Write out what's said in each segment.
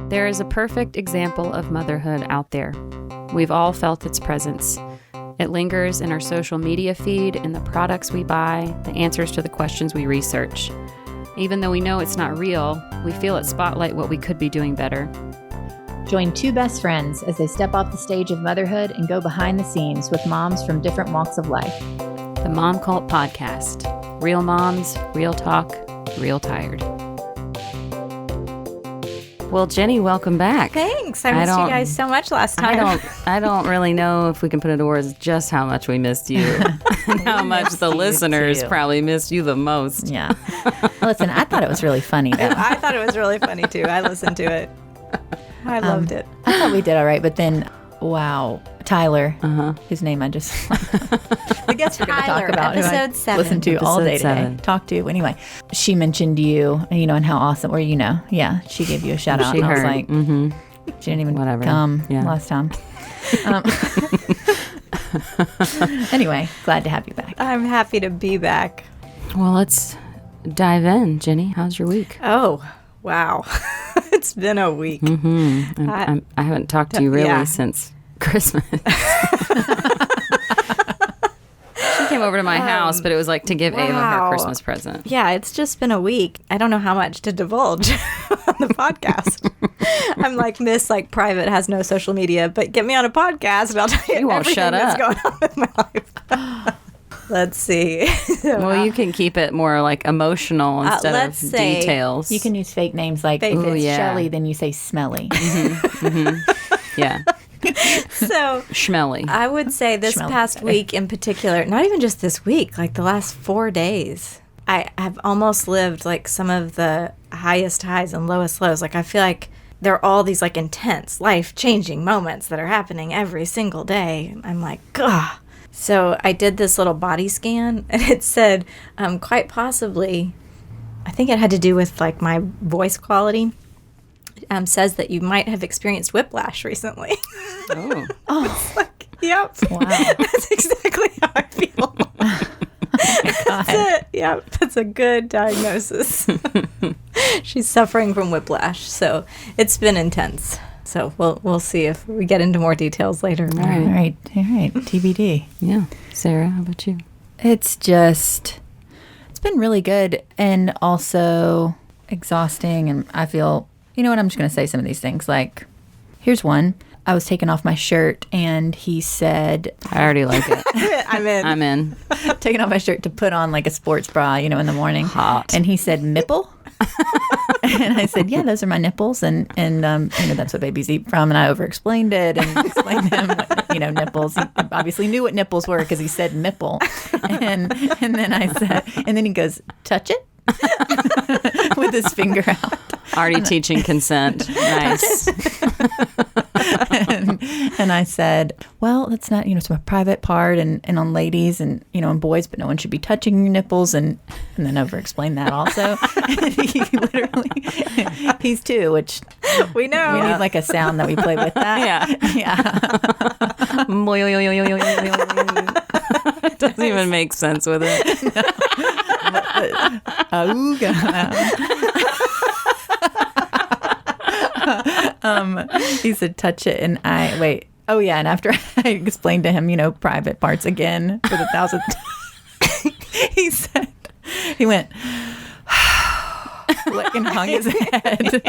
There is a perfect example of motherhood out there. We've all felt its presence. It lingers in our social media feed, in the products we buy, the answers to the questions we research. Even though we know it's not real, we feel it spotlight what we could be doing better. Join two best friends as they step off the stage of motherhood and go behind the scenes with moms from different walks of life. The Momcult Podcast. Real moms, real talk, real tired. Well, Jenny, welcome back. Thanks. I missed you guys so much last time. I don't really know if we can put into words just how much we missed you and how much the listeners probably missed you the most. Yeah. Listen, I thought it was really funny, though. I thought it was really funny, too. I listened to it. I loved it. I thought we did all right, but then, wow, Tyler, his name I just... I guess we're going to talk about episode 7. Listen to all day today. Talk to. Anyway, she mentioned you, and how awesome, or yeah, she gave you a shout out. She and heard. I was like, she didn't even come last time. Anyway, glad to have you back. I'm happy to be back. Well, let's dive in. Jenny, how's your week? Oh, wow. It's been a week. I haven't talked to you really since Christmas. She came over to my house, but it was like to give Ava her Christmas present. Yeah, it's just been a week. I don't know how much to divulge on the podcast. I'm like Miss Private, has no social media, but get me on a podcast and I'll tell you everything that's going on with my life. Let's see. Well, you can keep it more emotional instead of details. You can use fake names like if it's Shelly, then you say smelly. Yeah. So schmelly. I would say this past week in particular, not even just this week, the last 4 days, I have almost lived some of the highest highs and lowest lows. I feel like there are all these intense, life-changing moments that are happening every single day. I'm like, ugh. So I did this little body scan, and it said, quite possibly, I think it had to do with my voice quality. Says that you might have experienced whiplash recently. Oh. It's yep. Wow. That's exactly how I feel. That's it. Yep. That's a good diagnosis. She's suffering from whiplash, so it's been intense. So we'll see if we get into more details later. All right. TBD. Yeah. Sarah, how about you? It's been really good and also exhausting, and I feel... You know what? I'm just going to say some of these things. Here's one. I was taking off my shirt, and he said... I already like it. I'm in. Taking off my shirt to put on a sports bra, in the morning. Hot. And he said, nipple? And I said, yeah, those are my nipples. And that's what babies eat from. And I over-explained it and explained to him what, nipples. He obviously knew what nipples were because he said nipple. And then I said... And then he goes, touch it? With his finger out. Already teaching consent. Nice. and I said, well, that's not, it's a private part and on ladies and, on boys, but no one should be touching your nipples. And then over-explained that also. He literally, he's 2, which we know. We need a sound that we play with that. Yeah. It doesn't even make sense with it. He said, touch it. And and after I explained to him, private parts again for the 1,000th time, he went, and hung his head.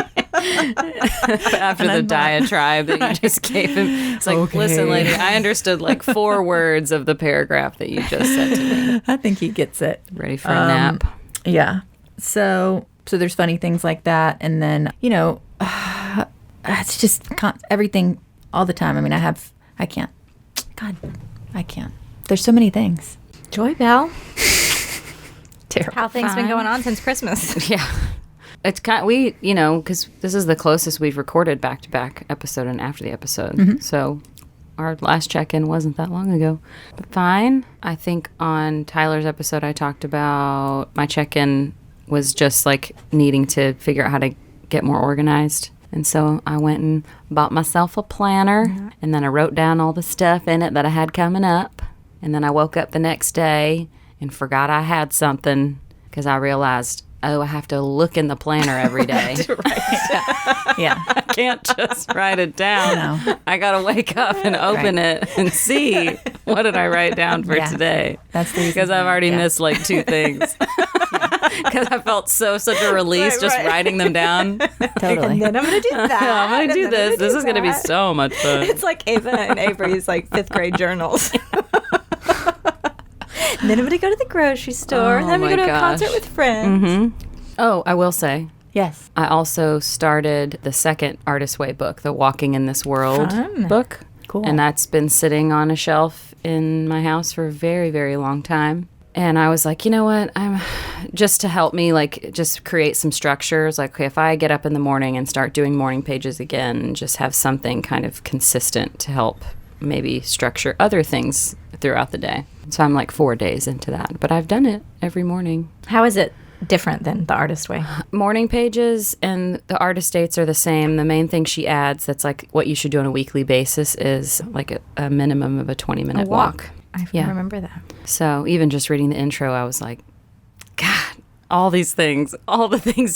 After the diatribe that you just gave him. It's okay. Listen, lady, I understood 4 words of the paragraph that you just said to me. I think he gets it. Ready for a nap. Yeah. So there's funny things like that. And then, it's just everything all the time. I mean, I can't. There's so many things. Joy Belle. Terrible. How things been going on since Christmas. Yeah. It's because this is the closest we've recorded back-to-back episode and after the episode. Mm-hmm. So our last check-in wasn't that long ago. But fine. I think on Tyler's episode I talked about my check-in was just needing to figure out how to get more organized. And so I went and bought myself a planner, and then I wrote down all the stuff in it that I had coming up. And then I woke up the next day and forgot I had something because I realized I have to look in the planner every day. Yeah. I can't just write it down. No. I got to wake up and open it and see what did I write down for today. That's the reason. Because I've already missed like 2 things. Because I felt such a release just writing them down. Totally. And then I'm going to do that. I'm going to do and then I'm this. gonna This do is going to be that. so much fun. It's like Ava and Avery's like 5th grade journals. And then I'm going to go to the grocery store. And then I'm going to go to a concert with friends. Oh, I will say, Yes. I also started the second Artist Way book, the Walking in This World Fun. book. Cool. And that's been sitting on a shelf in my house for a very, very long time. And I was like, you know what? I'm just to help me, like, just create some structures. Like, okay, if I get up in the morning and start doing morning pages again, and just have something kind of consistent to help maybe structure other things throughout the day. So I'm like 4 days into that, but I've done it every morning. How is it different than the Artist Way? Morning pages and the artist dates are the same. The main thing she adds that's like what you should do on a weekly basis is like a minimum of a 20-minute walk. I remember that. So even just reading the intro, I was like, God, all the things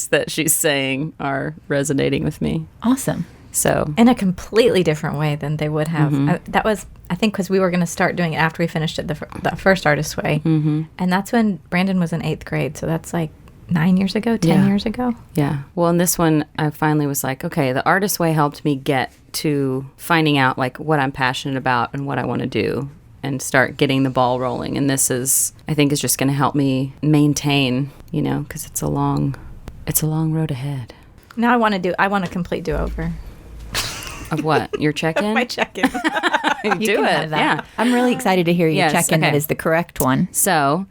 that she's saying are resonating with me. Awesome. So In a completely different way than they would have. That was, I think, because we were going to start doing it after we finished it the first Artist Way. And that's when Brandon was in 8th grade. So that's like 9 years ago, 10 years ago. yeah. Well, in this one, I finally was like, okay, the Artist Way helped me get to finding out like what I'm passionate about and what I want to do and start getting the ball rolling. And this is, I think, is just going to help me maintain, you know, because it's a long road ahead. Now I want a complete do-over. Of what? Your check-in? My check-in. You do can it. have that. Yeah. I'm really excited to hear you Yes, check in. okay. That is the correct one. So,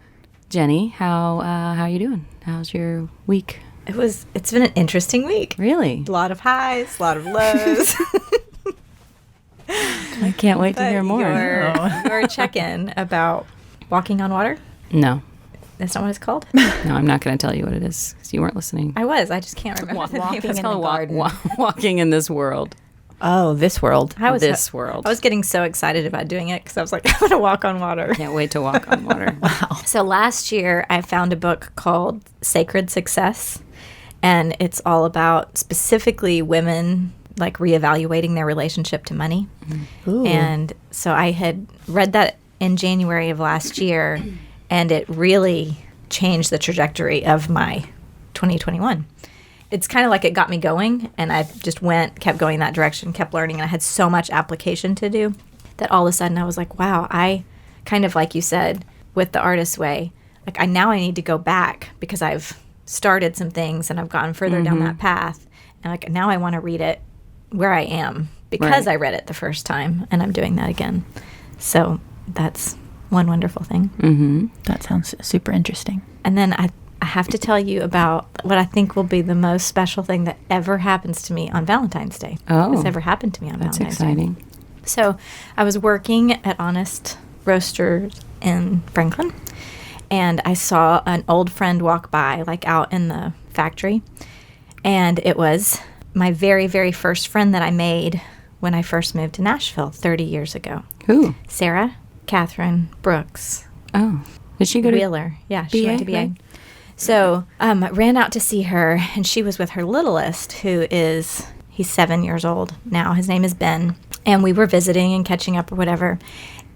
Jenny, how you doing? How's your week? It's been an interesting week. Really? A lot of highs, a lot of lows. I can't wait to hear more. Your check-in about walking on water. No, That's not what it's called? no, I'm not going to tell you what it is because you weren't listening. I just can't remember. the name walking of it. It's in called the garden. walking in this world. Oh, this world. This world. I was getting so excited about doing it because I was like, I'm going to walk on water. Can't wait to walk on water. So last year, I found a book called Sacred Success, and it's all about specifically women like reevaluating their relationship to money. Ooh. And so I had read that in January of last year, and it really changed the trajectory of my 2021. It's kind of like it got me going, and I just kept going that direction, kept learning, and I had so much application to do that all of a sudden I was like, wow, I kind of, like you said, with the Artist Way, like I need to go back because I've started some things and I've gotten further down that path, and like now I want to read it where I am because Right. I read it the first time, and I'm doing that again. So that's one wonderful thing. That sounds super interesting. And then I have to tell you about what I think will be the most special thing that ever happens to me on Valentine's Day. Oh. That's ever happened to me on That's Valentine's exciting. Day. So I was working at Honest Roasters in Franklin, and I saw an old friend walk by, like out in the factory. And it was my very, very first friend that I made when I first moved to Nashville 30 years ago. Who? Sarah Catherine Brooks. Oh, did she go to Wheeler. Yeah, she went to BA, BA. right? So I ran out to see her, and she was with her littlest, he's 7 years old now. His name is Ben. And we were visiting and catching up or whatever.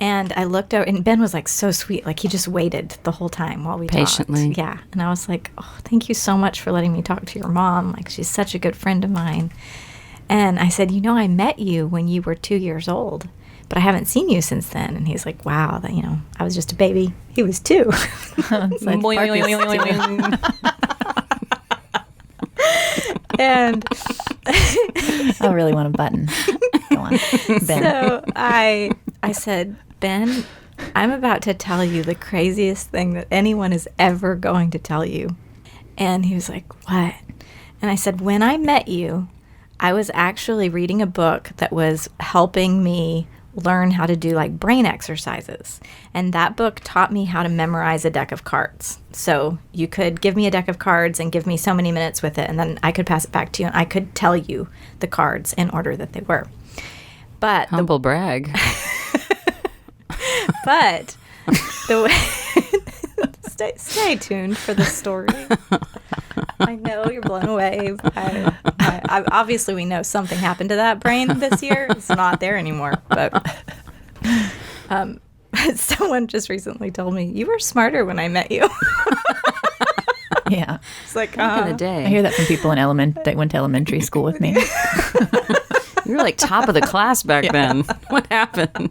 And I looked over, and Ben was like so sweet. Like he just waited the whole time while we Patiently. talked. Yeah. And I was like, oh, thank you so much for letting me talk to your mom. Like she's such a good friend of mine. And I said, I met you when you were 2 years old, but I haven't seen you since then. And he's like, wow, I was just a baby. He was 2. It's like And I really want a button. Go on, Ben. so I said, Ben, I'm about to tell you the craziest thing that anyone is ever going to tell you. And he was like, what? And I said, when I met you, I was actually reading a book that was helping me learn how to do like brain exercises. And that book taught me how to memorize a deck of cards. So you could give me a deck of cards and give me so many minutes with it, and then I could pass it back to you, and I could tell you the cards in order that they were. But Humble brag. the way stay tuned for the story. I know you're blown away. Obviously, we know something happened to that brain this year. It's not there anymore. But someone just recently told me, you were smarter when I met you. Yeah. It's like, Back in the day. I hear that from people that went to elementary school with me. You were like top of the class back then. What happened?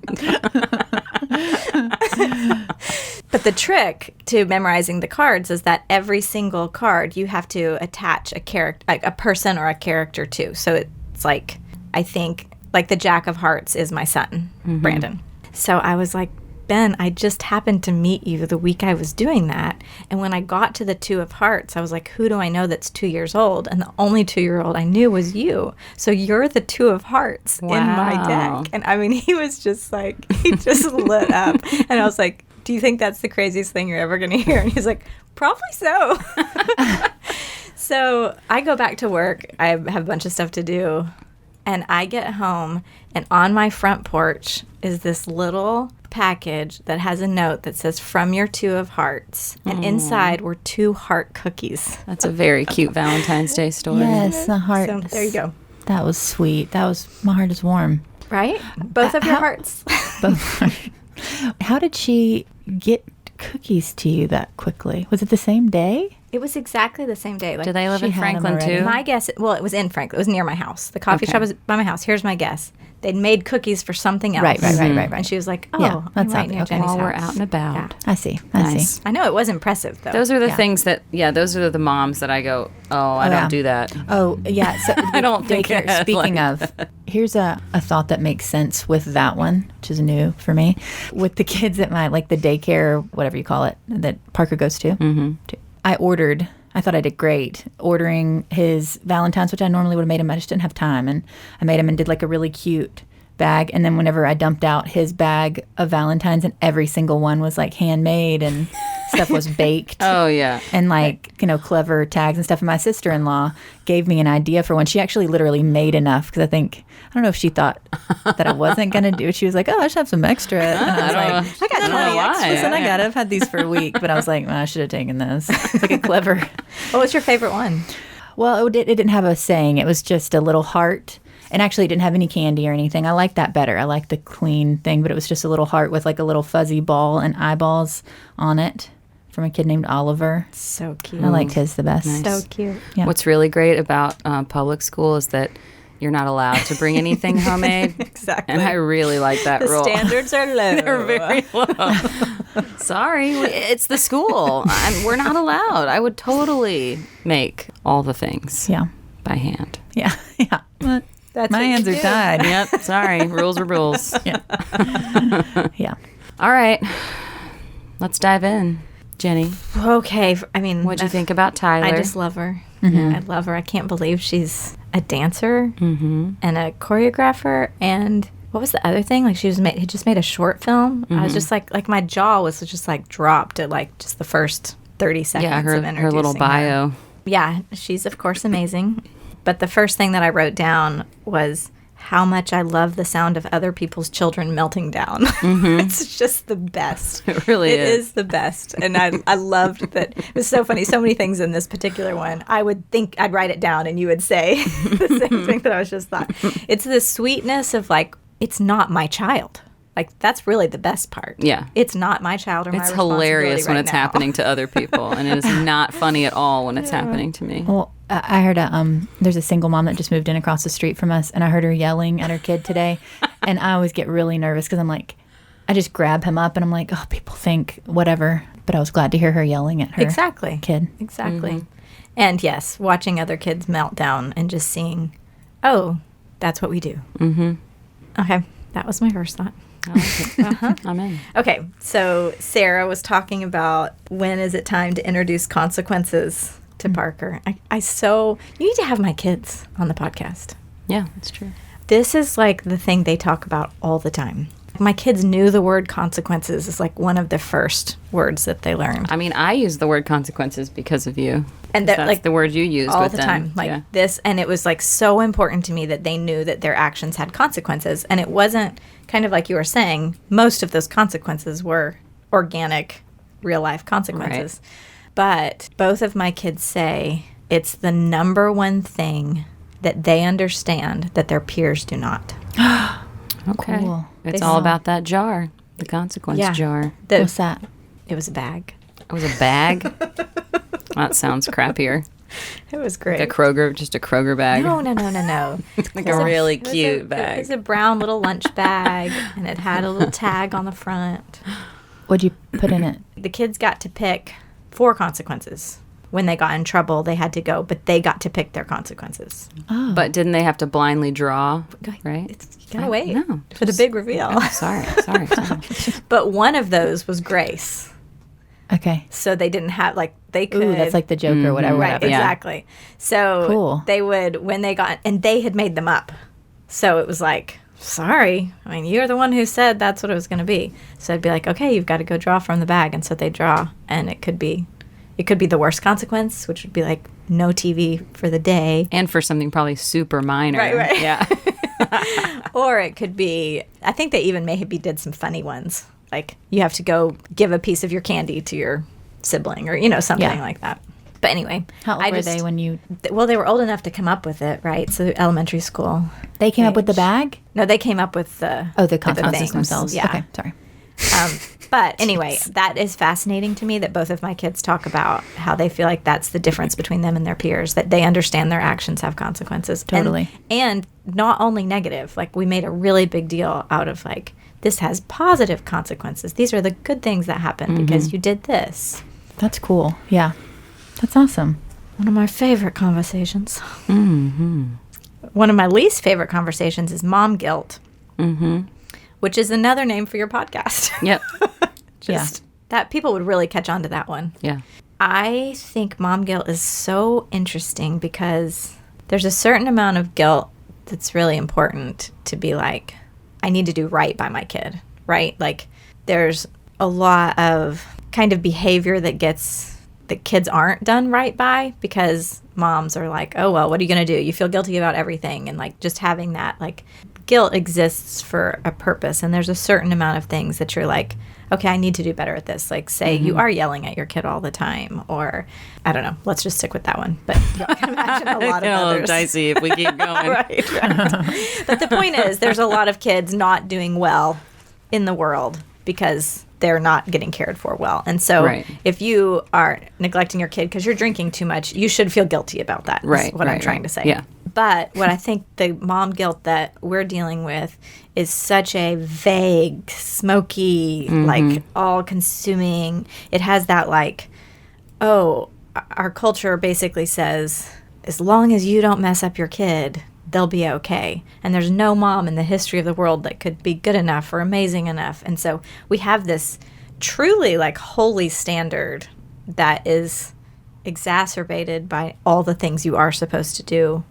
But the trick to memorizing the cards is that every single card you have to attach a character, like a person or a character to. So it's like, I think, like the Jack of Hearts is my son, Brandon. So I was like, Ben, I just happened to meet you the week I was doing that. And when I got to the Two of Hearts, I was like, who do I know that's 2 years old? And the only 2-year-old I knew was you. So you're the Two of Hearts in my deck. And I mean, he was just like, he just lit up. And I was like, do you think that's the craziest thing you're ever going to hear? And he's like, probably so. So I go back to work. I have a bunch of stuff to do. And I get home, and on my front porch is this little package that has a note that says, from your Two of Hearts. And inside were 2 heart cookies. That's a very cute Valentine's Day story. Yes, the heart. So there you go. That was sweet. My heart is warm. Right? Both of your hearts. Both. How did she get cookies to you that quickly? Was it the same day? It was exactly the same day. Like, Do they live She in had 'em Franklin already. too? my guess, well, it was in Franklin. It was near my house. The coffee shop was by my house. Here's my guess. They'd made cookies for something else. Right. And she was like, oh, Yeah, I'm that's right obvious. near Okay. Jenny's While we're house. out and about. I see. Nice. I know it was impressive, though. Those are the things that, those are the moms that I go, I yeah. don't do that. Oh, yeah. So I don't think daycare. I Speaking like of, here's a thought that makes sense with that one, which is new for me. With the kids at the daycare, whatever you call it, that Parker goes to. Mm-hmm. I thought I did great ordering his Valentine's, which I normally would have made him. I just didn't have time. And I made him and did like a really cute bag. And then whenever I dumped out his bag of Valentine's, and every single one was like handmade and stuff was baked. Oh, yeah. And clever tags and stuff. And my sister-in-law gave me an idea for one. She actually literally made enough because I don't know if she thought that I wasn't going to do it. She was like, I should have some extra. And I was like, I got 20 extras and I got it. I've had these for a week. But I was like, I should have taken this. It's like a clever. What was your favorite one? Well, it didn't have a saying. It was just a little heart. And actually, it didn't have any candy or anything. I liked that better. I liked the clean thing. But it was just a little heart with like a little fuzzy ball and eyeballs on it. From a kid named Oliver. So cute. I liked his the best. So cute. Yeah. What's really great about public school is that you're not allowed to bring anything homemade. Exactly. And I really like that The rule. standards are low. They're very low. Sorry, it's the school. We're not allowed. I would totally make all the things by hand. Yeah. Yeah. But That's my what you hands are do. tied. Yep, sorry. Rules are rules. Yeah. All right. Let's dive in. Jenny, Okay. I mean, what'd you think about Tyler? I just love her. I love her. I can't believe she's a dancer and a choreographer. And what was the other thing? Like, he just made a short film. I was just like my jaw was just like dropped at like just the first 30 seconds Yeah, of her introducing little bio. Yeah, she's of course amazing. But the first thing that I wrote down was how much I love the sound of other people's children melting down. It's just the best. It really It is. is the best. And I loved that. It was so funny. So many things in this particular one. I would think I'd write it down and you would say the same thing that I was just thought. It's the sweetness of like, it's not my child. Like, that's really the best part. Yeah. It's not my child or my It's responsibility hilarious when right it's now. happening to other people, and it is not funny at all when it's happening to me. Well, I heard there's a single mom that just moved in across the street from us, and I heard her yelling at her kid today. And I always get really nervous because I'm like, I just grab him up and I'm like, oh, people think whatever. But I was glad to hear her yelling at her Exactly. kid. Exactly. And yes, watching other kids melt down and just seeing, oh, that's what we do. Okay, that was my first thought. I like it. I'm in. Okay, so Sarah was talking about when is it time to introduce consequences to Parker. You need to have my kids on the podcast. Yeah, that's true. This is like the thing they talk about all the time. My kids knew the word consequences is like one of the first words that they learned. I mean, I use the word consequences because of you. And That's like the word you used all with the them. time, like Yeah. this, and it was like so important to me that they knew that their actions had consequences, and it wasn't kind of like you were saying. Most of those consequences were organic, real life consequences, but both of my kids say it's the number one thing that they understand that their peers do not. Okay. Cool. It's all about that jar, the consequence jar. What's that? It was a bag. It was a bag? That sounds crappier. It was great. Like just a Kroger bag. No. Like a really It was cute bag. It was a brown little lunch bag, and it had a little tag on the front. What'd you put in it? The kids got to pick 4 consequences. When they got in trouble, they had to go, but they got to pick their consequences. Oh. But didn't they have to blindly draw, right? You gotta wait no, for the big reveal. Oh, sorry. But one of those was grace. Okay. So they didn't have, like, they could. Ooh, that's like the Joker, whatever. Right, whatever. exactly. So Cool. they would, when they got, and they had made them up. So it was like, sorry. I mean, you're the one who said that's what it was going to be. So I'd be like, okay, you've got to go draw from the bag. And so they draw, and it could be the worst consequence, which would be like no TV for the day. And for something probably super minor. Right. Yeah. Or it could be, I think they even maybe did some funny ones. Like you have to go give a piece of your candy to your sibling or, something like that. But anyway. How old were they when you... Well, they were old enough to come up with it, right? So elementary school. They came up with the bag? No, they came up with the... Oh, the consequences things. themselves. Yeah. Okay, sorry. But anyway, that is fascinating to me that both of my kids talk about how they feel like that's the difference between them and their peers, that they understand their actions have consequences. Totally. And not only negative. Like we made a really big deal out of like, this has positive consequences. These are the good things that happen because you did this. That's cool. Yeah. That's awesome. One of my favorite conversations. Mm-hmm. One of my least favorite conversations is mom guilt. Mm-hmm. Which is another name for your podcast. Yep. That people would really catch on to that one. Yeah. I think mom guilt is so interesting because there's a certain amount of guilt that's really important to be like, I need to do right by my kid, right? Like there's a lot of kind of behavior that kids aren't done right by because moms are like, oh, well, what are you going to do? You feel guilty about everything. And like just having that, like guilt exists for a purpose. And there's a certain amount of things that you're like, okay, I need to do better at this. Like say you are yelling at your kid all the time, or I don't know, let's just stick with that one. But I can imagine a lot of others. Dicey if we keep going. right. But the point is there's a lot of kids not doing well in the world because they're not getting cared for well. And so if you are neglecting your kid because you're drinking too much, you should feel guilty about that. Right. Is what I'm trying to say. Yeah. But what I think the mom guilt that we're dealing with is such a vague, smoky, like all-consuming. It has that like, oh, our culture basically says, as long as you don't mess up your kid, they'll be okay. And there's no mom in the history of the world that could be good enough or amazing enough. And so we have this truly like holy standard that is exacerbated by all the things you are supposed to do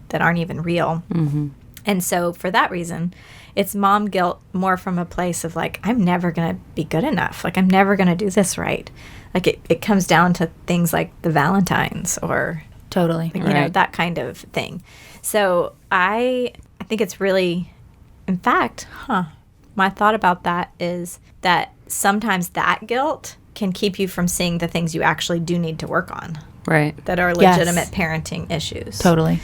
that aren't even real. Mm-hmm. And so for that reason, it's mom guilt more from a place of like, I'm never going to be good enough. Like, I'm never going to do this right. Like, it comes down to things like the Valentines or... Totally. Like, you know, that kind of thing. So I think it's really... In fact, my thought about that is that sometimes that guilt can keep you from seeing the things you actually do need to work on. Right. That are legitimate parenting issues. Totally.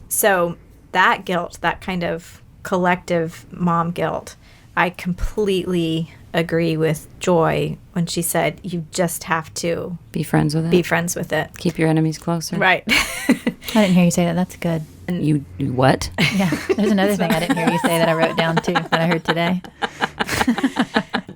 So that guilt, that kind of collective mom guilt, I completely agree with Joy when she said you just have to be friends with it. Keep your enemies closer. Right. I didn't hear you say that. That's good. And you what? Yeah. There's another thing I didn't hear you say that I wrote down too that I heard today.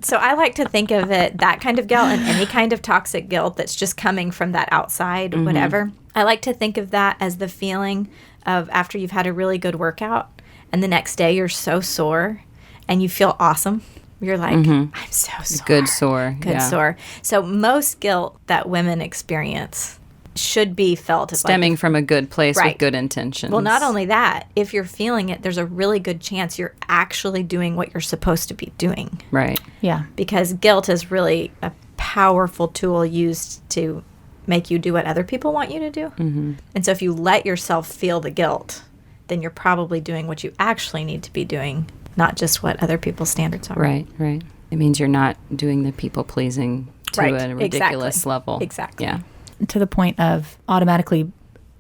So I like to think of it, that kind of guilt and any kind of toxic guilt that's just coming from that outside, whatever. I like to think of that as the feeling of after you've had a really good workout and the next day you're so sore and you feel awesome. You're like, I'm so sore. Good sore. Good sore. So most guilt that women experience should be felt as stemming from a good place with good intentions. Well, not only that, if you're feeling it, there's a really good chance you're actually doing what you're supposed to be doing. Right. Yeah. Because guilt is really a powerful tool used to make you do what other people want you to do. Mm-hmm. And so if you let yourself feel the guilt, then you're probably doing what you actually need to be doing, not just what other people's standards are. Right, right. It means you're not doing the people-pleasing to a ridiculous level. Exactly. Yeah. To the point of automatically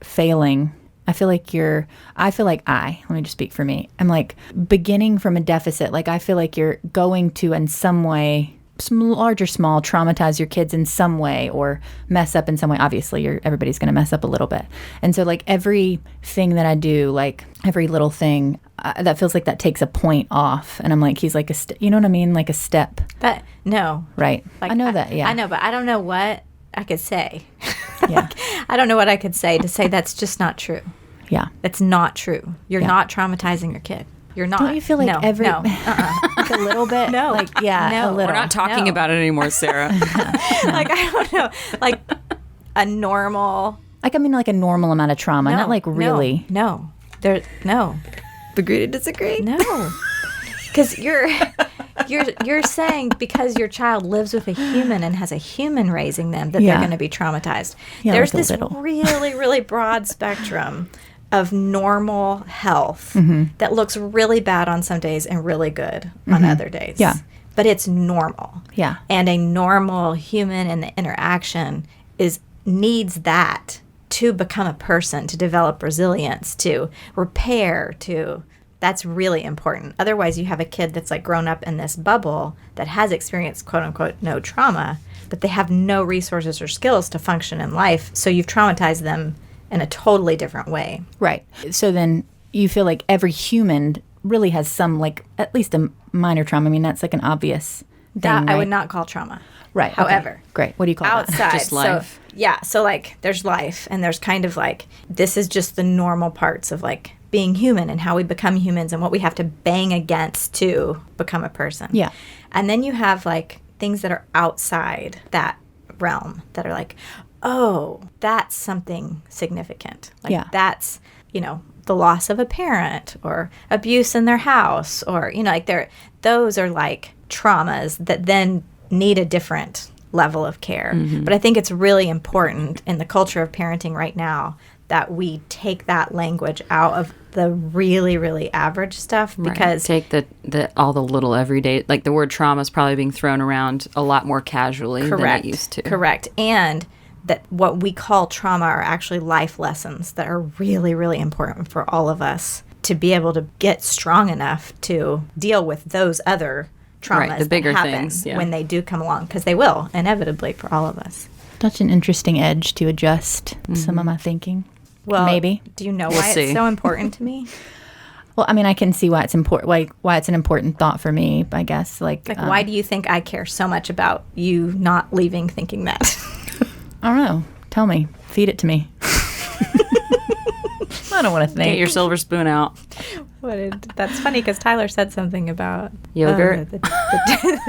failing. Let me just speak for me. I'm like beginning from a deficit. Like I feel like you're going to in some way, large or small, traumatize your kids in some way or mess up in some way. Obviously, everybody's going to mess up a little bit. And so like everything that I do, like every little thing, that feels like that takes a point off. And I'm like, he's like you know what I mean? Like a step. No. Right. Like, I know that, yeah. I know, but I don't know what I could say. Yeah. I don't know what I could say to say that's just not true. Yeah. That's not true. You're not traumatizing your kid. You're not. Don't you feel like like a little bit? No. Like, yeah, No. a little. We're not talking about it anymore, Sarah. Like, I don't know. Like a normal. Like, I mean, like a normal amount of trauma. Not like really. No. Agree to disagree? No. Because you're saying because your child lives with a human and has a human raising them that they're going to be traumatized. Yeah, There's like this really, really broad spectrum of normal health that looks really bad on some days and really good on other days. Yeah. But it's normal. Yeah. And a normal human in the interaction needs that to become a person, to develop resilience, to repair, that's really important. Otherwise, you have a kid that's like grown up in this bubble that has experienced quote unquote no trauma, but they have no resources or skills to function in life. So you've traumatized them in a totally different way. Right. So then you feel like every human really has some, like, at least a minor trauma. I mean, that's like an obvious thing, That I right? would not call trauma. Right. Okay. However. Great. What do you call that? Outside. Just life. So like there's life and there's kind of like, this is just the normal parts of like being human and how we become humans and what we have to bang against to become a person. Yeah. And then you have like things that are outside that realm that are like, oh, that's something significant. Like that's, the loss of a parent or abuse in their house or, like those are like traumas that then need a different level of care. But I think it's really important in the culture of parenting right now that we take that language out of the really, really average stuff because take all the little everyday, like the word trauma is probably being thrown around a lot more casually than it used to. Correct. And that what we call trauma are actually life lessons that are really, really important for all of us to be able to get strong enough to deal with those other traumas the bigger that happen things, when they do come along, because they will inevitably for all of us. Such an interesting edge to adjust some of my thinking. Well, maybe. Do you know why it's so important to me? Well, I mean, I can see why it's important. Why it's an important thought for me, I guess. Like why do you think I care so much about you not leaving thinking that? I don't know. Tell me. Feed it to me. I don't want to think. Get your silver spoon out. That's funny because Tyler said something about yogurt.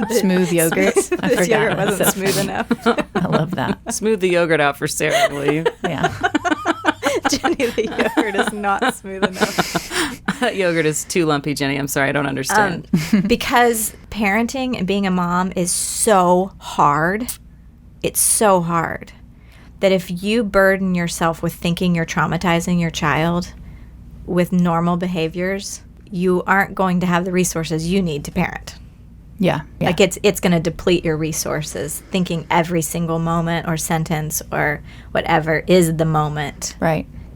Smooth yogurt. I this forgot. yogurt wasn't smooth enough. I love that. Smooth the yogurt out for Sarah, will you? Yeah. Jenny, the yogurt is not smooth enough. That yogurt is too lumpy, Jenny. I'm sorry, I don't understand. Because parenting and being a mom is so hard. It's so hard that if you burden yourself with thinking you're traumatizing your child with normal behaviors, you aren't going to have the resources you need to parent. Yeah. Like it's going to deplete your resources thinking every single moment or sentence or whatever is the moment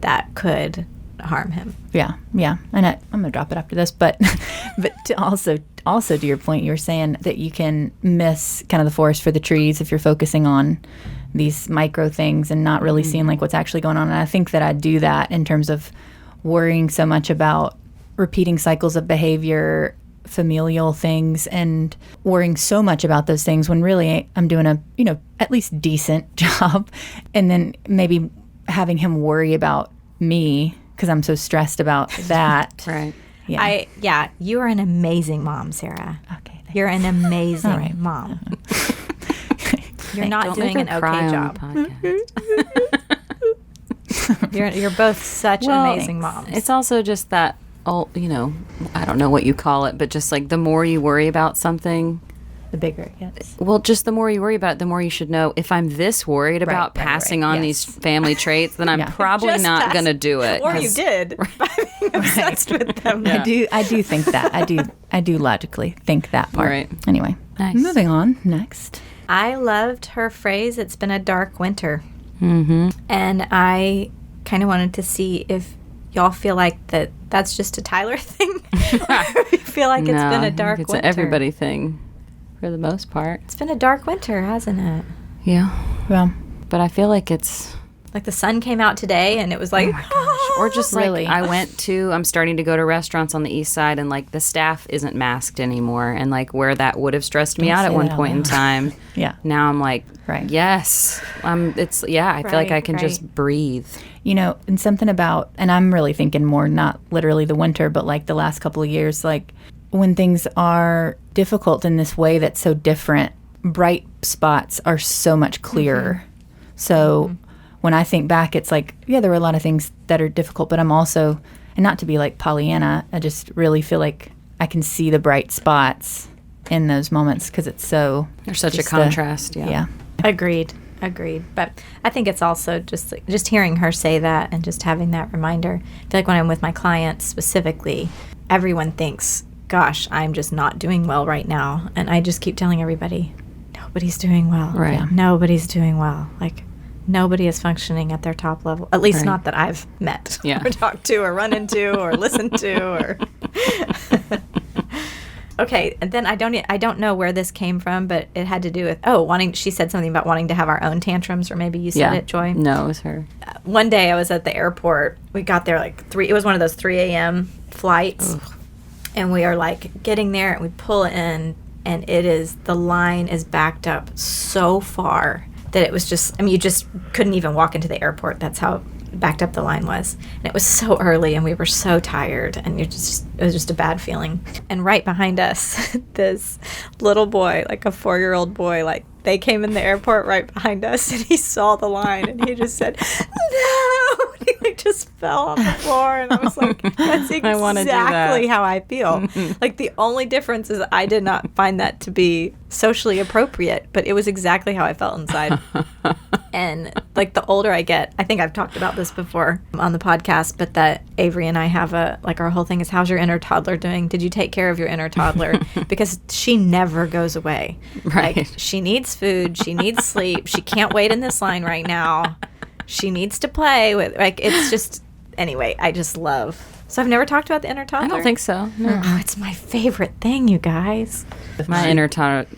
that could harm him. Yeah. And I'm going to drop it after this, but to also to your point, you were saying that you can miss kind of the forest for the trees if you're focusing on these micro things and not really seeing like what's actually going on. And I think that I do that in terms of worrying so much about repeating cycles of behavior, familial things, and worrying so much about those things when really I'm doing a, at least decent job. And then maybe having him worry about me because I'm so stressed about that. Right. Yeah. You are an amazing mom, Sarah. Okay. You're an amazing mom. You're not doing an okay job. You're both such amazing moms. It's also just that, I don't know what you call it, but just like the more you worry about something, the bigger it gets. Well, just the more you worry about it, the more you should know, if I'm this worried about passing on these family traits, then I'm probably not going to do it. Or you did by being obsessed with them. Yeah. I do think that. I do logically think that part. Right. Anyway, nice. Moving on. Next. I loved her phrase, "It's been a dark winter." Mm-hmm. And I kind of wanted to see if y'all feel like that's just a Tyler thing, or if you feel like it's been a dark it's winter. an everybody thing for the most part. It's been a dark winter, hasn't it? Yeah. Well, But I feel like it's... Like the sun came out today and it was like, Or just Really? like I'm starting to go to restaurants on the east side and like the staff isn't masked anymore. And like where that would have stressed me Don't out at say one that out point in loud. time. Yeah. Now I'm like, Right. yes. I feel like I can just breathe. You know, and something about, and I'm really thinking more not literally the winter, but like the last couple of years, like when things are difficult in this way that's so different, bright spots are so much clearer. So when I think back, it's like, yeah, there were a lot of things that are difficult, but I'm also, and not to be like Pollyanna, I just really feel like I can see the bright spots in those moments because it's so... There's such a just contrast. Yeah. Agreed. But I think it's also just hearing her say that and just having that reminder. I feel like when I'm with my clients specifically, everyone thinks, gosh, I'm just not doing well right now. And I just keep telling everybody, nobody's doing well. Right. Yeah. Nobody's doing well. Like, nobody is functioning at their top level. At least Right. not that I've met Yeah. or talked to or run into or listened to or... Okay, and then I don't know where this came from, but it had to do with she said something about wanting to have our own tantrums, or maybe you said it, Joy. No, it was her. One day I was at the airport. We got there like 3. It was one of those 3 a.m. flights, and we are like getting there, and we pull in, and the line is backed up so far that it was just, you just couldn't even walk into the airport. That's how backed up the line was. And it was so early and we were so tired and it was just a bad feeling. And right behind us, this little boy, like a 4-year-old boy, like they came in the airport right behind us and he saw the line and he just said, no! And he like just fell on the floor and I was like, that's exactly how I feel. Like the only difference is I did not find that to be socially appropriate, but it was exactly how I felt inside. And like the older I get, I think I've talked about this before on the podcast, but that Avery and I have our whole thing is, how's your inner toddler doing? Did you take care of your inner toddler? Because she never goes away. Right. Like she needs food, she needs sleep, she can't wait in this line right now. She needs to play with, like, it's just, anyway, I just love. So I've never talked about the inner toddler? I don't think so. No. Oh, it's my favorite thing, you guys. My inner tartar.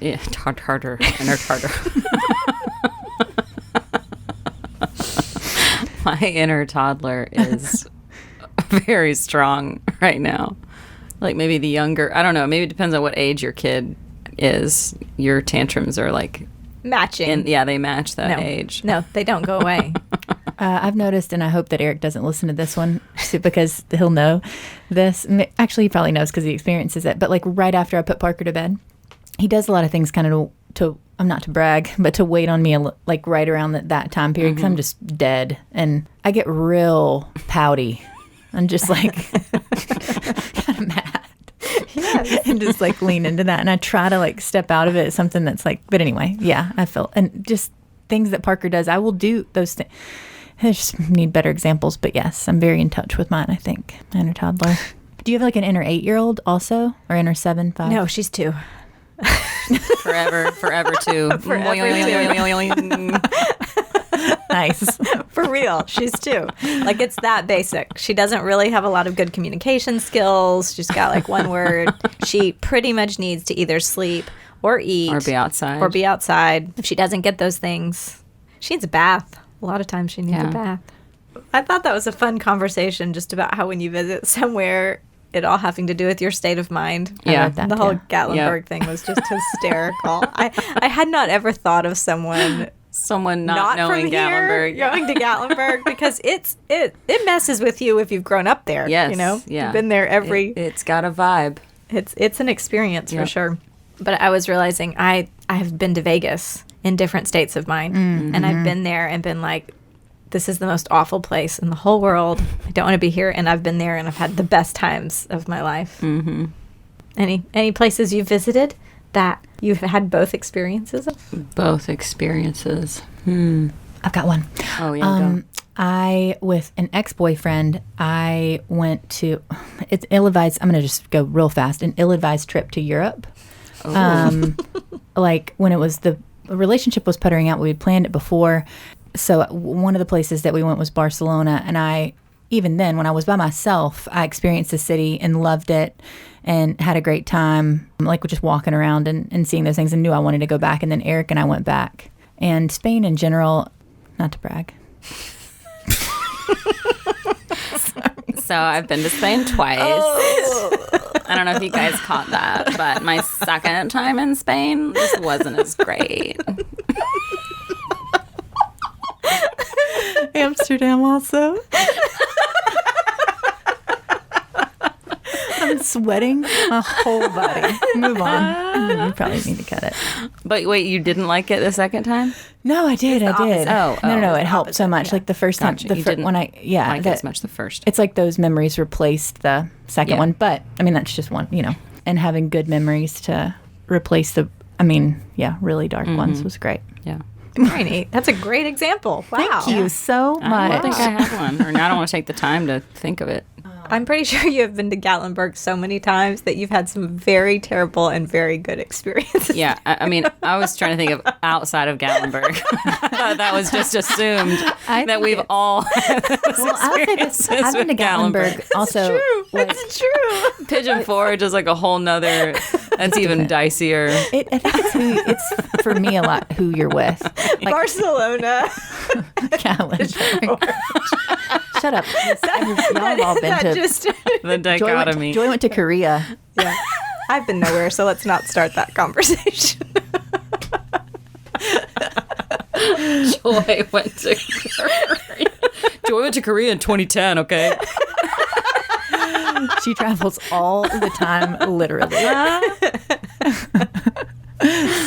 My inner toddler is very strong right now. Like maybe the younger, I don't know, maybe it depends on what age your kid is. Your tantrums are like matching. They match that age. No, they don't go away. I've noticed, and I hope that Eric doesn't listen to this one because he'll know this. Actually, he probably knows because he experiences it. But like right after I put Parker to bed, he does a lot of things kind of to I'm not to brag, but to wait on me like right around that time period because I'm just dead. And I get real pouty. I'm just like kind of mad. Yes. And just like lean into that. And I try to like step out of it. Something that's like, but anyway, yeah, I feel, and just things that Parker does, I will do those things. I just need better examples, but yes, I'm very in touch with mine, I think. My inner toddler. Do you have like an inner 8-year-old also? Or inner 7, 5? No, she's 2. Forever too. Nice. For real, she's 2. Like, it's that basic. She doesn't really have a lot of good communication skills. She's got like one word. She pretty much needs to either sleep or eat. Or be outside. If she doesn't get those things, she needs a bath. A lot of times she needs a bath. I thought that was a fun conversation just about how when you visit somewhere, it all having to do with your state of mind. Yeah. The whole Gatlinburg thing was just hysterical. I had not ever thought of someone not knowing from Gatlinburg here going to Gatlinburg because it messes with you if you've grown up there. Yes. You know? Yeah. You've been there it's got a vibe. It's an experience for sure. But I was realizing I have been to Vegas in different states of mind. Mm-hmm. And I've been there and been like, this is the most awful place in the whole world. I don't want to be here. And I've been there and I've had the best times of my life. Mm-hmm. Any places you've visited that you've had both experiences of? Both experiences. I've got one. Oh, yeah, go. With an ex-boyfriend, I went to, it's ill-advised, I'm going to just go real fast, an ill-advised trip to Europe. Oh. Like when it was the relationship was puttering out, we had planned it before. So one of the places that we went was Barcelona, and even then, when I was by myself, I experienced the city and loved it and had a great time, like just walking around and seeing those things, and knew I wanted to go back. And then Eric and I went back. And Spain in general, not to brag. So I've been to Spain twice. I don't know if you guys caught that, but my second time in Spain just wasn't as great. Amsterdam also. I'm sweating my whole body. Move on. You probably need to cut it. But wait, you didn't like it the second time? No, I did. Oh, no. It helped so much. Yeah. Like the first time, Gotcha. You didn't like it as much the first. It's like those memories replaced the second one. But I mean, that's just one, and having good memories to replace really dark ones was great. Yeah. Very neat. That's a great example. Wow. Thank you so much. I don't think I have one, or I don't want to take the time to think of it. I'm pretty sure you have been to Gatlinburg so many times that you've had some very terrible and very good experiences. Yeah, I mean, I was trying to think of outside of Gatlinburg. I thought that was just assumed that we've all had those I'll say this. experiences I've been to with Gatlinburg also. It's true. Pigeon Forge is like a whole nother, that's even dicier. I think it's for me a lot who you're with. Like Barcelona. Gatlinburg. Shut up. Y'all have all been to The dichotomy. Joy went to Korea. Yeah. I've been nowhere, so let's not start that conversation. Joy went to Korea. Joy went to Korea in 2010, okay? She travels all the time, literally.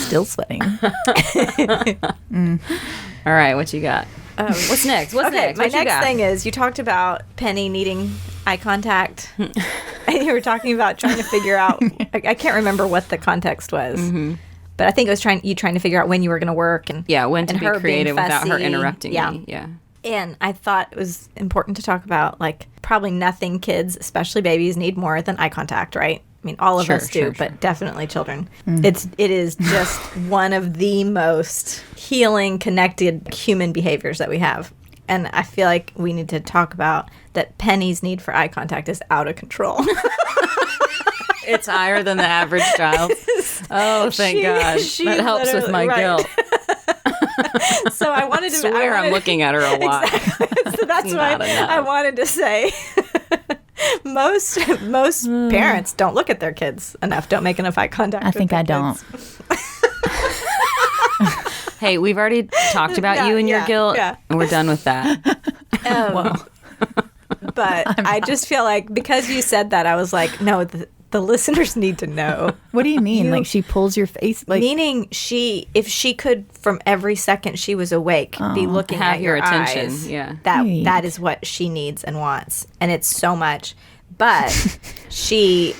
Still sweating. All right, what you got? What's next? What's next? My What you next got? thing is you talked about Penny needing eye contact. And you were talking about trying to figure out, I can't remember what the context was. But I think it was trying to figure out when you were going to work. And when to and be her being creative without her fussy. interrupting Yeah. me. Yeah. And I thought it was important to talk about, like, probably nothing kids, especially babies, need more than eye contact, right? I mean, all of us do, but definitely children. It is just one of the most healing, connected human behaviors that we have. And I feel like we need to talk about that Penny's need for eye contact is out of control. It's higher than the average child. Oh, thank God. That helps with my guilt. So I wanted to... I'm looking at her a lot. Exactly. So that's why I wanted to say... Most parents don't look at their kids enough, don't make enough eye contact. I think I don't. Hey, we've already talked about you and your guilt, and we're done with that. But I just feel like because you said that, I was like, no, the listeners need to know. What do you mean? Like she pulls your face? Like, meaning if she could, from every second she was awake, be looking have at your attention. eyes, Yeah. that is what she needs and wants. And it's so much. But she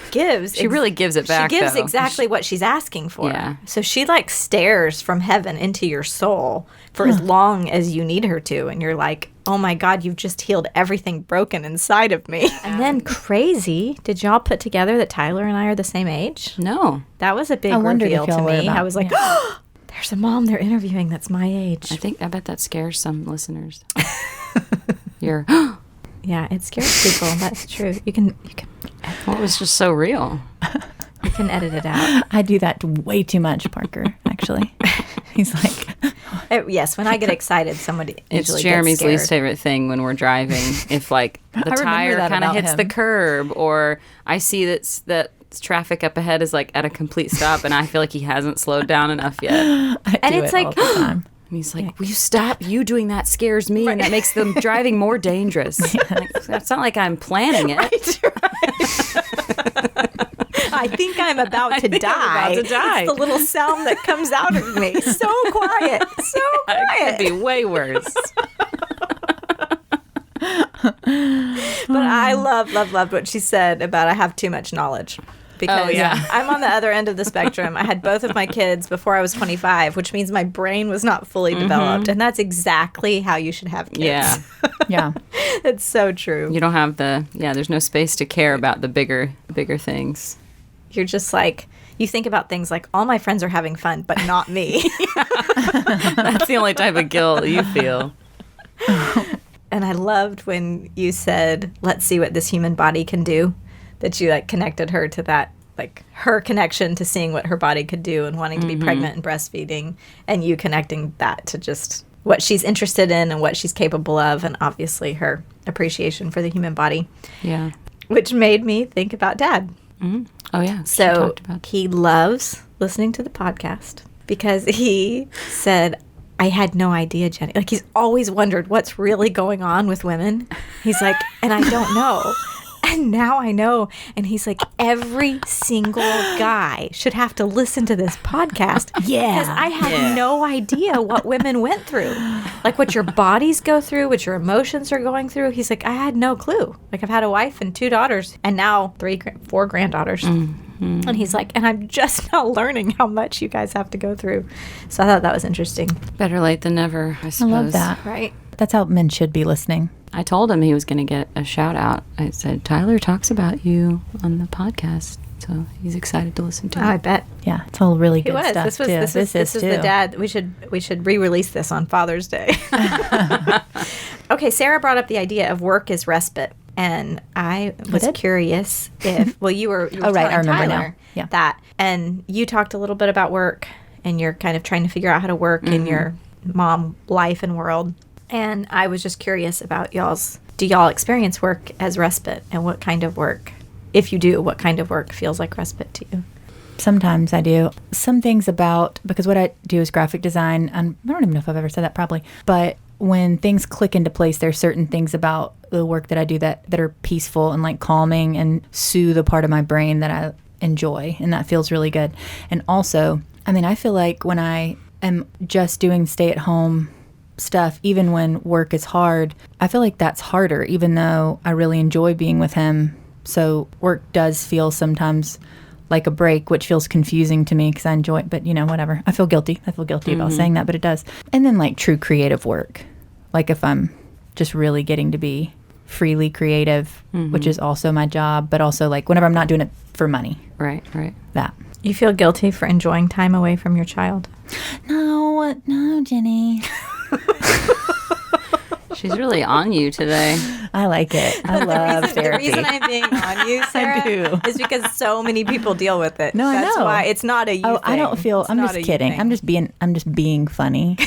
gives. She really gives it back, She gives though. exactly what she's asking for. Yeah. So she like stares from heaven into your soul for as long as you need her to. And you're like, oh my God, you've just healed everything broken inside of me. And then crazy, did y'all put together that Tyler and I are the same age? No. That was a big wondered reveal if y'all to were me. about- I was like, oh, there's a mom they're interviewing that's my age. I bet that scares some listeners. You're... Yeah, it scares people. That's true. You can Well, it was just so real. you can edit it out. I do that way too much, Parker, actually. He's like... Yes, when I get excited, somebody It's usually Jeremy's gets scared. least favorite thing when we're driving. If like the remember tire that kind of about hits him. the curb, or I see that traffic up ahead is like at a complete stop, and I feel like he hasn't slowed down enough yet. And I do it's it like- all the time. he's like, "Will you stop? You doing that scares me, and that makes them driving more dangerous." Like, that's not like I'm planning it. I think I'm about to die. about to die. It's the little sound that comes out of me. So quiet. So It quiet. could be way worse. But I loved what she said about I have too much knowledge. Because I'm on the other end of the spectrum. I had both of my kids before I was 25, which means my brain was not fully developed. And that's exactly how you should have kids. Yeah. Yeah. It's so true. You don't have there's no space to care about the bigger things. You're just like, you think about things like, all my friends are having fun, but not me. That's the only type of guilt you feel. And I loved when you said, let's see what this human body can do, that you like connected her to that, like her connection to seeing what her body could do and wanting to be pregnant and breastfeeding, and you connecting that to just what she's interested in and what she's capable of, and obviously her appreciation for the human body. Yeah. Which made me think about Dad. Mm-hmm. Oh, yeah. So he loves listening to the podcast because he said, I had no idea, Jenny. Like, he's always wondered what's really going on with women. He's like, and I don't know. And now I know. And he's like, every single guy should have to listen to this podcast. Yeah. Because I had no idea what women went through. Like, what your bodies go through, what your emotions are going through. He's like, I had no clue. Like, I've had a wife and 2 daughters, and now 4 granddaughters. And he's like, and I'm just now learning how much you guys have to go through. So I thought that was interesting. Better late than never, I suppose. I love that. Right. That's how men should be listening. I told him he was going to get a shout out. I said, Tyler talks about you on the podcast. So he's excited to listen to it. Oh, I bet. Yeah, it's all really good stuff. This was too. This is the dad. We should re-release this on Father's Day. Okay, Sarah brought up the idea of work as respite. And I was curious if, well, you were oh, right, I remember Tyler now. Yeah. That. And you talked a little bit about work, and you're kind of trying to figure out how to work in your mom life and world. And I was just curious about do y'all experience work as respite, and what kind of work, if you do, what kind of work feels like respite to you? Sometimes I do. Some things about, because what I do is graphic design, and I don't even know if I've ever said that probably, but when things click into place, there's certain things about the work that I do that are peaceful and like calming and soothe a part of my brain that I enjoy, and that feels really good. And also, I mean, I feel like when I am just doing stay-at-home stuff, even when work is hard, I feel like that's harder, even though I really enjoy being with him. So work does feel sometimes like a break, which feels confusing to me because I enjoy it, but whatever. I feel guilty. About saying that, but it does. And then like true creative work, like if I'm just really getting to be freely creative, which is also my job, but also like whenever I'm not doing it for money. Right. That. You feel guilty for enjoying time away from your child? No, Jenny. She's really on you today. I like it. I love therapy. The reason I'm being on you, Sarah, is because so many people deal with it. No, That's I know. why it's not a you thing. I don't feel. I'm just kidding. I'm just being funny.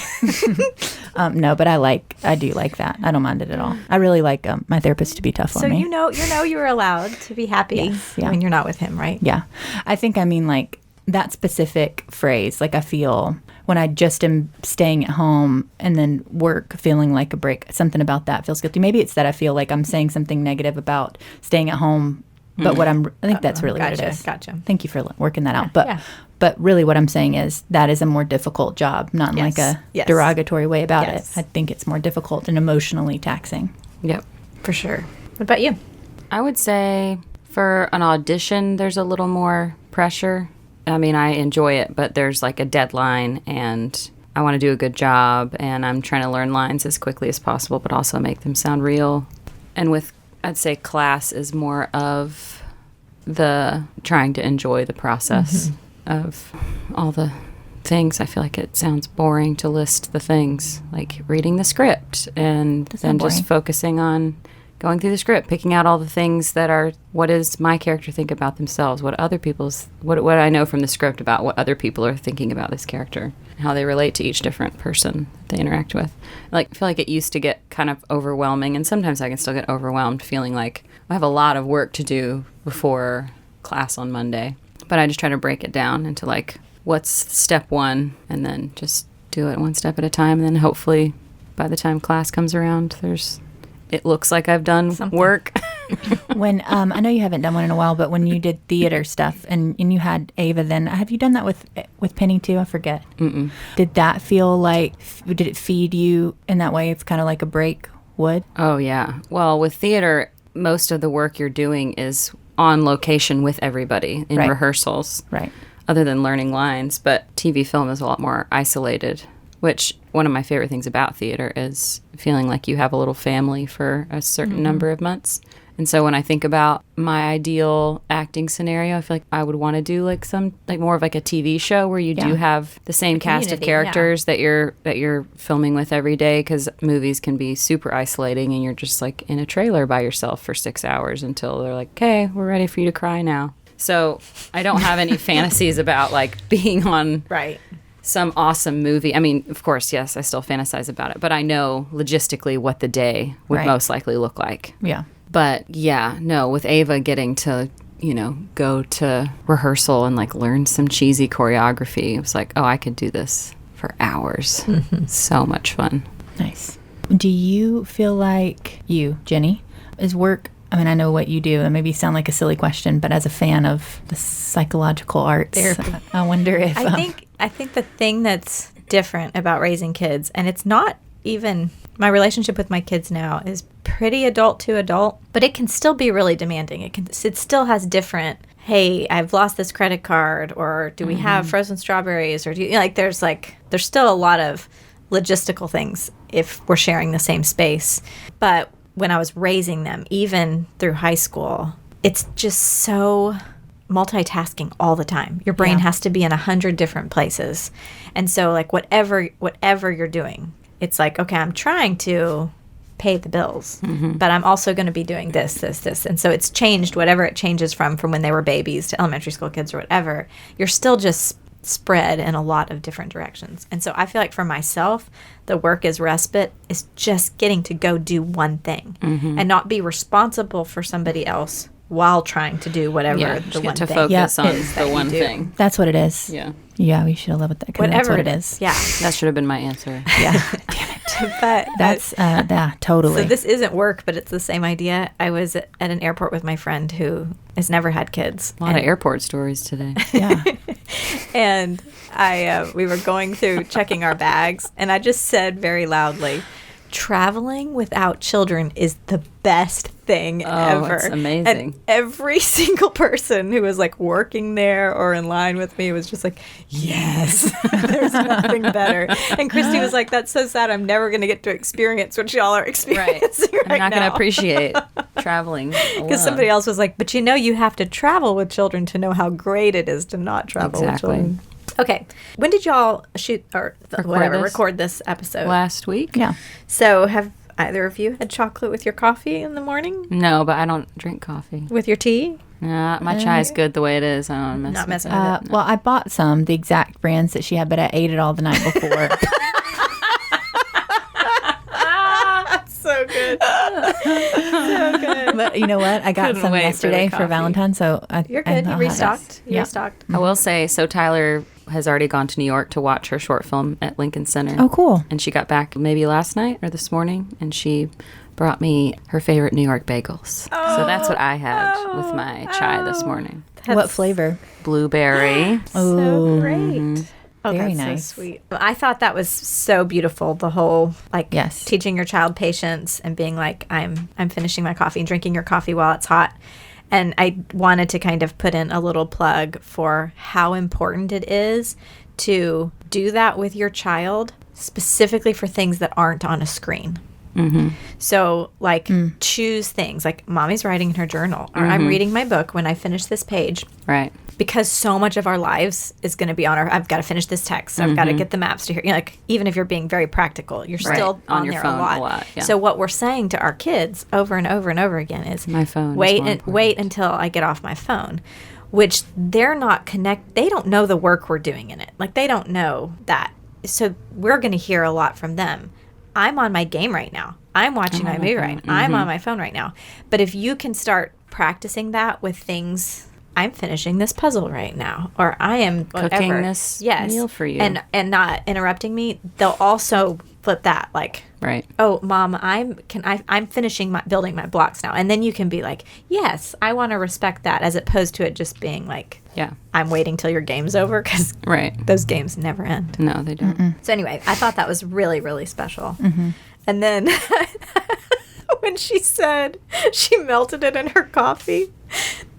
No, but I do like that. I don't mind it at all. I really like my therapist to be tough on me. So you're allowed to be happy when you're not with him, right? Yeah, I think I mean like that specific phrase. Like I feel when I just am staying at home and then work feeling like a break, something about that feels guilty. Maybe it's that I feel like I'm saying something negative about staying at home, but I think that's really what it is. Gotcha. Thank you for working that out. But really what I'm saying is that is a more difficult job, not in like a derogatory way about it. I think it's more difficult and emotionally taxing. Yep. For sure. What about you? I would say for an audition, there's a little more pressure. I mean, I enjoy it, but there's like a deadline, and I want to do a good job, and I'm trying to learn lines as quickly as possible, but also make them sound real. And I'd say class is more of the trying to enjoy the process of all the things. I feel like it sounds boring to list the things, like reading the script and then just focusing on going through the script, picking out all the things that are, what does my character think about themselves? What I know from the script about what other people are thinking about this character, how they relate to each different person they interact with. Like, I feel like it used to get kind of overwhelming, and sometimes I can still get overwhelmed feeling like I have a lot of work to do before class on Monday. But I just try to break it down into like, what's step one, and then just do it one step at a time. And then hopefully by the time class comes around, it looks like I've done work. When I know you haven't done one in a while, but when you did theater stuff and you had Ava, then have you done that with Penny too? I forget. Mm-mm. Did that feel like? Did it feed you in that way? It's kind of like a break would. Oh yeah. Well, with theater, most of the work you're doing is on location with everybody in rehearsals. Right. Other than learning lines, but TV film is a lot more isolated. Which one of my favorite things about theater is feeling like you have a little family for a certain number of months. And so when I think about my ideal acting scenario, I feel like I would want to do like some like more of like a TV show where you do have the same cast of characters that you're filming with every day, because movies can be super isolating and you're just like in a trailer by yourself for 6 hours until they're like, okay, we're ready for you to cry now. So I don't have any fantasies about like being on some awesome movie. I mean, of course, yes, I still fantasize about it, but I know logistically what the day would most likely look like. Yeah. But yeah, no, with Ava getting to, you know, go to rehearsal and like learn some cheesy choreography, it was like, oh, I could do this for hours. So much fun. Nice. Do you feel like Jenny, is work, I mean, I know what you do, and maybe sound like a silly question, but as a fan of the psychological arts, I wonder if... I think the thing that's different about raising kids, and it's not even... My relationship with my kids now is pretty adult to adult, but it can still be really demanding. It still has different, hey, I've lost this credit card, or do we have frozen strawberries, or there's still a lot of logistical things if we're sharing the same space. But when I was raising them, even through high school, it's just so multitasking all the time. Your brain has to be in 100 different places. And so like whatever you're doing, it's like, okay, I'm trying to pay the bills, but I'm also going to be doing this. And so it's changed, whatever it changes from when they were babies to elementary school kids or whatever. You're still just spread in a lot of different directions. And so I feel like for myself, the work as respite is just getting to go do one thing and not be responsible for somebody else while trying to do whatever the one to thing focus on is the one thing. That's what it is. Yeah, we should have led with that. That's what it is. Yeah, that should have been my answer. Yeah. Damn it. But that's totally. So this isn't work, but it's the same idea. I was at an airport with my friend who has never had kids. A lot of airport stories today. Yeah. And we were going through checking our bags, and I just said very loudly, traveling without children is the best thing ever. It's amazing. And every single person who was like working there or in line with me was just like, yes, there's nothing better. And Christy was like, that's so sad. I'm never going to get to experience what y'all are experiencing right now. I'm not going to appreciate traveling because somebody else was like, but you have to travel with children to know how great it is to not travel with children. Okay. When did y'all shoot or record this episode? Last week. Yeah. So have either of you had chocolate with your coffee in the morning? No, but I don't drink coffee. With your tea? Nah, my chai is good the way it is. I don't mess with it. Well, I bought the exact brands that she had, but I ate it all the night before. So good. So good. But you know what? I got some yesterday for Valentine's, so you're good. You restocked. Restocked. I will say, so Tyler has already gone to New York to watch her short film at Lincoln Center. Oh, cool. And she got back maybe last night or this morning, and she brought me her favorite New York bagels. So that's what I had with my chai this morning. What flavor? Blueberry. So great. Oh, very that's nice. So sweet. I thought that was so beautiful. The whole yes, teaching your child patience and being like, I'm finishing my coffee and drinking your coffee while it's hot. And I wanted to kind of put in a little plug for how important it is to do that with your child, specifically for things that aren't on a screen. So choose things like mommy's writing in her journal, or I'm reading my book when I finish this page. Right. Because so much of our lives is going to be on I've got to finish this text. I've got to get the maps to here. Even if you're being very practical, you're still on your phone a lot. Yeah. So what we're saying to our kids over and over and over again is, my phone. Wait until I get off my phone, which they're not They don't know the work we're doing in it. They don't know that. So we're going to hear a lot from them. I'm on my game right now. I'm watching my movie right now. I'm on my phone right now. But if you can start practicing that with things, I'm finishing this puzzle right now, or I am cooking this meal for you, and not interrupting me, they'll also flip that right. Oh, Mom, I'm finishing building my blocks now, and then you can be like, yes, I want to respect that, as opposed to it just being like, yeah, I'm waiting till your game's over, because those games never end. No, they don't. So anyway, I thought that was really, really special. And then when she said she melted it in her coffee,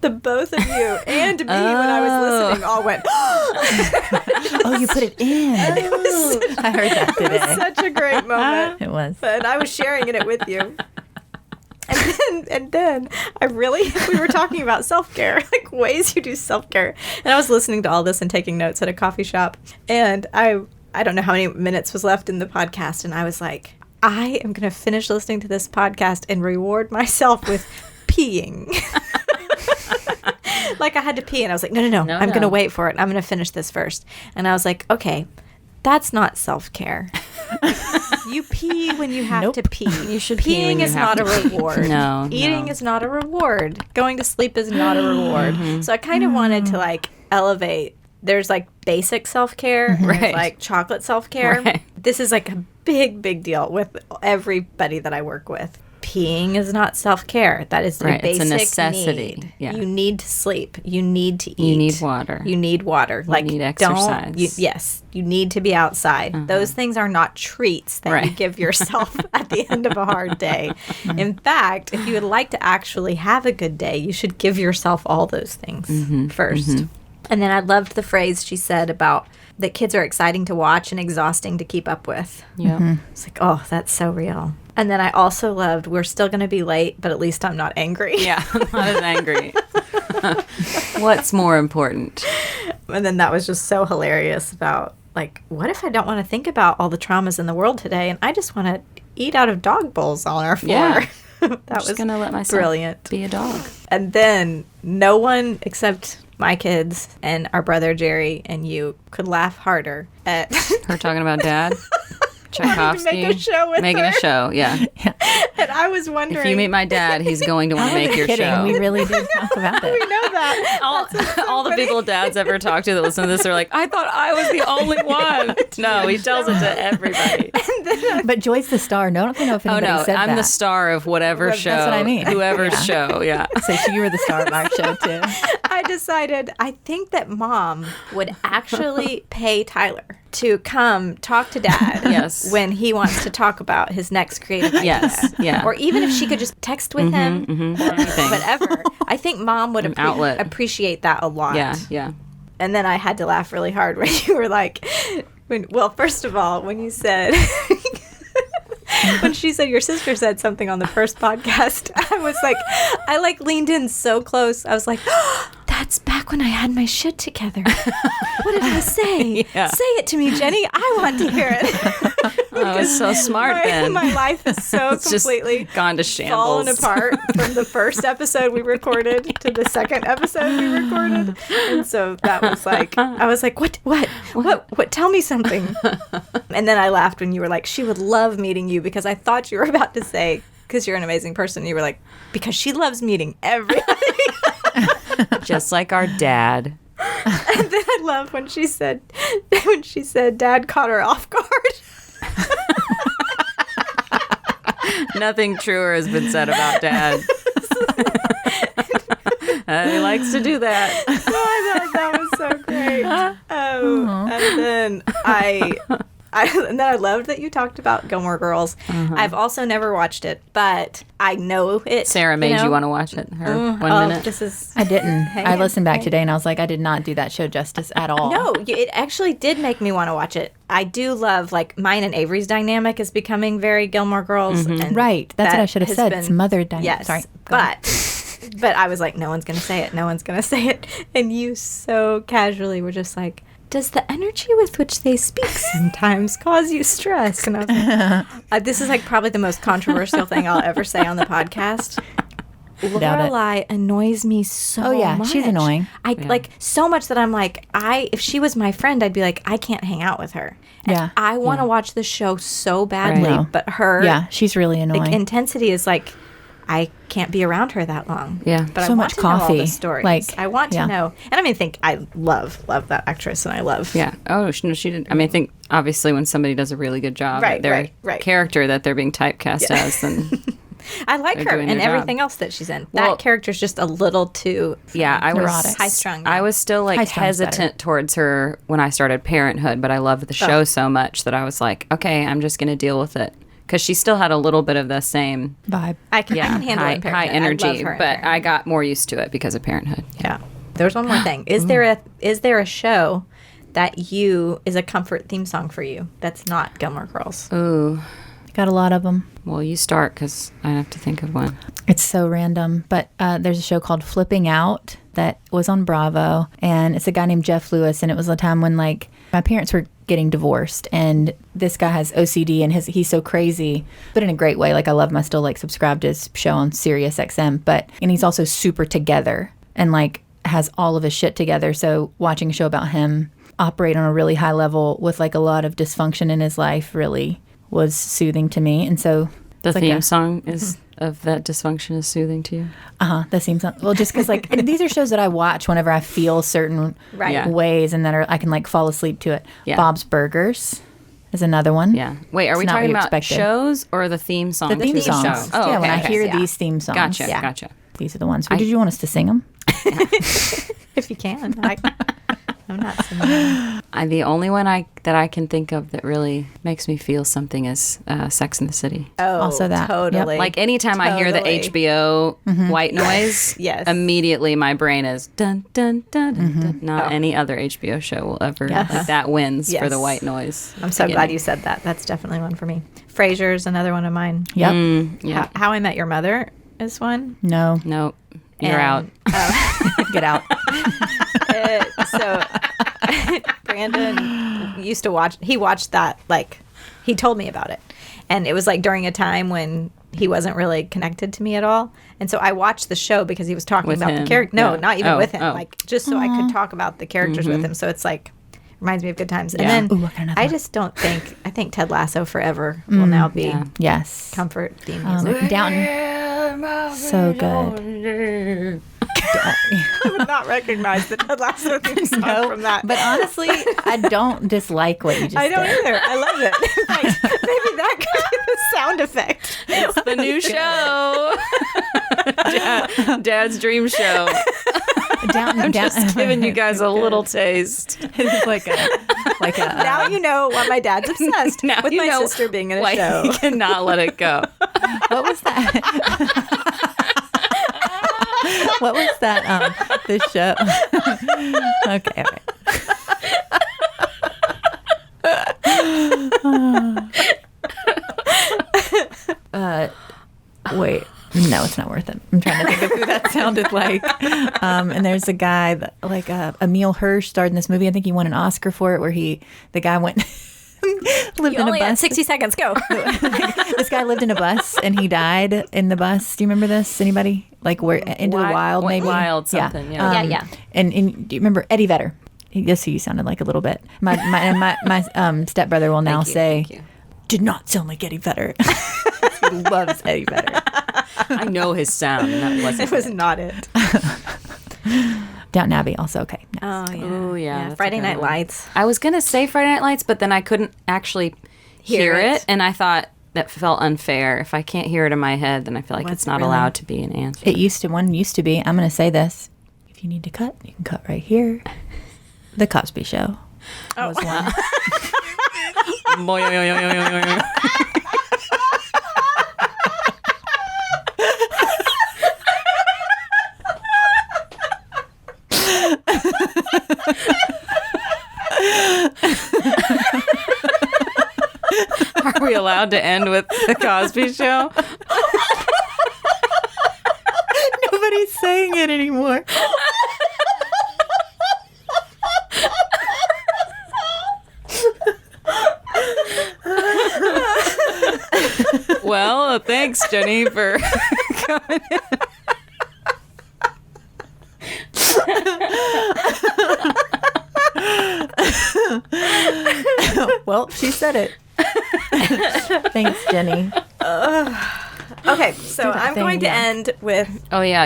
the both of you and me, when I was listening, all went, oh, you put it in. I heard that today. It was such a great moment. It was. And I was sharing it with you. And And then we were talking about self-care, like ways you do self-care. And I was listening to all this and taking notes at a coffee shop. And I don't know how many minutes was left in the podcast. And I was like, I am going to finish listening to this podcast and reward myself with peeing. Like I had to pee and I was like, no, I'm going to wait for it. I'm going to finish this first. And I was like, okay, that's not self-care. You pee when you have to pee. You should pee when you is have not to a reward. No. Eating is not a reward. Going to sleep is not a reward. So I kind of wanted to like elevate. There's like basic self-care, Right. like chocolate self-care. Right. This is like a big deal with everybody that I work with. Peeing is not self-care. That is Right, a basic it's a necessity. need. Yeah. You need to sleep. You need to eat. You need water. You need water. Like need exercise. Yes, you need to be outside. Those things are not treats that you Right. give yourself at the end of a hard day. In fact, if you would like to actually have a good day, you should give yourself all those things first. And then I loved the phrase she said about that kids are exciting to watch and exhausting to keep up with. Yeah. It's like, oh, that's so real. And then I also loved, we're still going to be late, but at least I'm not angry. Yeah, I'm not as angry. What's more important? And then that was just so hilarious about, like, what if I don't want to think about all the traumas in the world today and I just want to eat out of dog bowls on our floor? Yeah. That Just was gonna let myself brilliant. be a dog. And then no one except my kids and our brother Jerry and you could laugh harder at Her talking about Dad. Tchaikovsky. make a show with Making her. a show, yeah. And I was wondering. If you meet my dad, he's going to want to make your Kidding. show. We really did talk about we it. know that. all the people dads ever talk to that listen to this are like, I thought I was the only one. No, he tells it to everybody. But Joy's the star. No, I don't know if Oh, anybody no, said I'm that. the star of whatever That's show. what I mean. Whoever's show, yeah. So you were the star of our show, too. I decided I think that Mom would actually pay Tyler to come talk to Dad Yes. when he wants to talk about his next creative idea. Yes, yeah. Or even if she could just text with him or anything. whatever. I think Mom would outlet. appreciate that a lot. Yeah, yeah. And then I had to laugh really hard when you were like, first of all, when you said, when she said your sister said something on the first podcast, I was like, I leaned in so close. I was like, oh, that's back when I had my shit together. What did I say? Yeah. Say it to me, Jenny. I want to hear it. I was so smart then. My life is so It's just completely gone to shambles. fallen apart from the first episode we recorded to the second episode we recorded. And so that was like, I was like, what, tell me something. And then I laughed when you were like, she would love meeting you, because I thought you were about to say, because you're an amazing person. You were like, because she loves meeting everybody. Just like our dad. And then I love when she said, Dad caught her off guard. Nothing truer has been said about Dad. He likes to do that. Oh, I thought that was so great. And then I loved that you talked about Gilmore Girls. I've also never watched it, but I know it. Sarah made you want to watch it. Her 1 minute. This is. I didn't. I listened back today and I was like, I did not do that show justice at all. No, it actually did make me want to watch it. I do love, like, mine and Avery's dynamic is becoming very Gilmore Girls. And Right. That's that what I should have has said. been- It's mother dynamic. Yes, Sorry. Go ahead. but I was like, no one's going to say it. No one's going to say it. And you so casually were just like, does the energy with which they speak sometimes cause you stress? And I was like, this is like probably the most controversial thing I'll ever say on the podcast. Lorelai annoys me so much. Oh, yeah, she's annoying. Like so much that I'm like, if she was my friend, I'd be like, I can't hang out with her. And Yeah. I want to watch the show so badly, Right. but her Yeah, she's really annoying. like, intensity is like, I can't be around her that long. Yeah. But So I want much to know all coffee. the stories. Like, I want yeah. to know. And I mean, I love that actress, and I love. Yeah. Oh, no, she didn't. I mean, I think obviously when somebody does a really good job Right, at their right. character that they're being typecast as, then I like They're her doing and their job. everything else that she's in. Well- that character's just a little too. yeah, I was Neurotic. High-strung. I was still like High-strung's hesitant towards her when I started Parenthood, but I loved the show so much that I was like, okay, I'm just going to deal with it. Because she still had a little bit of the same Vibe. I can handle high, it. in high Parenthood. I love energy, her in but Parenthood. I got more used to it because of Parenthood. Yeah. There's one more thing. Is there a show that is a comfort theme song for you that's not Gilmore Girls? Ooh. Got a lot of them. Well, you start because I have to think of one. It's so random, but there's a show called Flipping Out that was on Bravo, and it's a guy named Jeff Lewis, and it was a time when, like, my parents were getting divorced, and this guy has OCD, and he's so crazy, but in a great way. Like, I love him. I still, like, subscribe to his show on Sirius XM, and he's also super together and, like, has all of his shit together. So watching a show about him operate on a really high level with, like, a lot of dysfunction in his life really was soothing to me. And so the theme song is of that dysfunction is soothing to you. The theme song. Well, just because, like, these are shows that I watch whenever I feel certain ways, and I can, like, fall asleep to it. Bob's Burgers is another one. Yeah. Wait, are we talking about shows or the theme song? The theme songs. Oh, yeah, when I hear these theme songs. Gotcha. These are the ones. Did you want us to sing them? If you can. I'm not singing. The only one that I can think of that really makes me feel something is Sex and the City. Oh, also that. Totally. Yep. Like anytime I hear the HBO white noise, yes, immediately my brain is dun dun dun dun. dun. Not any other HBO show will ever. Like, that wins for the white noise. I'm so glad you said that. That's definitely one for me. Frasier's another one of mine. Yep. How I Met Your Mother is one. No. Nope. You're out. Get out. So Brandon used to watch. He watched that. Like, he told me about it, and it was like during a time when he wasn't really connected to me at all. And so I watched the show because he was talking about the character. No, not even with him. Like, just so I could talk about the characters with him. So it's like reminds me of good times. And then I just don't think. I think Ted Lasso forever will now be comfort theme music. Downton. So good. I would not recognize the Ted Lasso theme song from that. But honestly, I don't dislike what you just I don't did. either. I love it. In fact, maybe that could be the sound effect. It's the new show. Dad's dream show. I'm just giving you guys a little taste. It's like a now you know why my dad's obsessed with my sister being in a show. He cannot let it go. What was that? What was that? The show. Okay. Wait. No, it's not worth it. I'm trying to think of who that sounded like. And there's a guy, like Emil Hirsch starred in this movie. I think he won an Oscar for it, where the guy went... lived in a bus. 60 seconds, go. This guy lived in a bus and he died in the bus. Do you remember this? Anybody? Like where Into the Wild, maybe? Wild something, yeah. And do you remember Eddie Vedder? That's who you sounded like a little bit. My stepbrother will now say, did not sound like Eddie Vedder. He loves Eddie Vedder. I know his sound, and that wasn't it. Was not it. Downton Abbey also okay. Nice. Oh, yeah. Oh, yeah. Friday Night Lights. I was going to say Friday Night Lights, but then I couldn't actually hear it. And I thought that felt unfair. If I can't hear it in my head, then I feel like it's not allowed to be an answer. One used to be. I'm going to say this. If you need to cut, you can cut right here. The Cosby Show. Oh, was one. Are we allowed to end with the Cosby Show? Nobody's saying it anymore. Well, thanks, Jenny, for coming in. Well, she said it. Thanks, Jenny. Okay, so I'm going to end with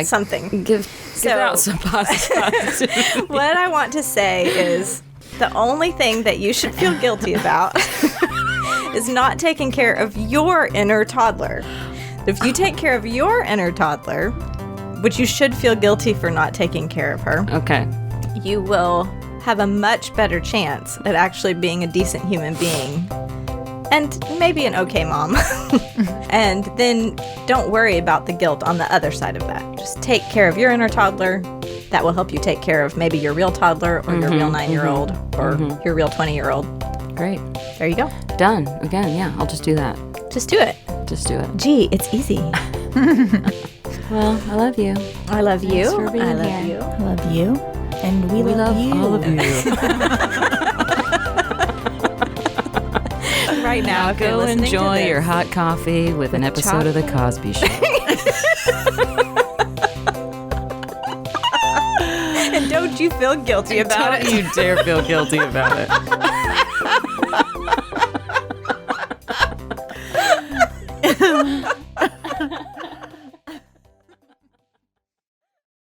something. Give out some positive. What I want to say is the only thing that you should feel guilty about is not taking care of your inner toddler. If you take care of your inner toddler, which you should feel guilty for not taking care of her, okay, you will have a much better chance at actually being a decent human being and maybe an okay mom. And then don't worry about the guilt on the other side of that. Just take care of your inner toddler. That will help you take care of maybe your real toddler or your real 9-year-old or your real 20-year-old. Great. There you go. Done. Again, yeah, I'll just do that. Just do it. Just do it. Gee, it's easy. Well, I love you. I love you. Thanks for being I love here. you. I love you. And we love you. all of you. Right now, if you're Go listening to enjoy this. your hot coffee with an episode of The Cosby Show. And don't you feel guilty about Don't you dare feel guilty about it.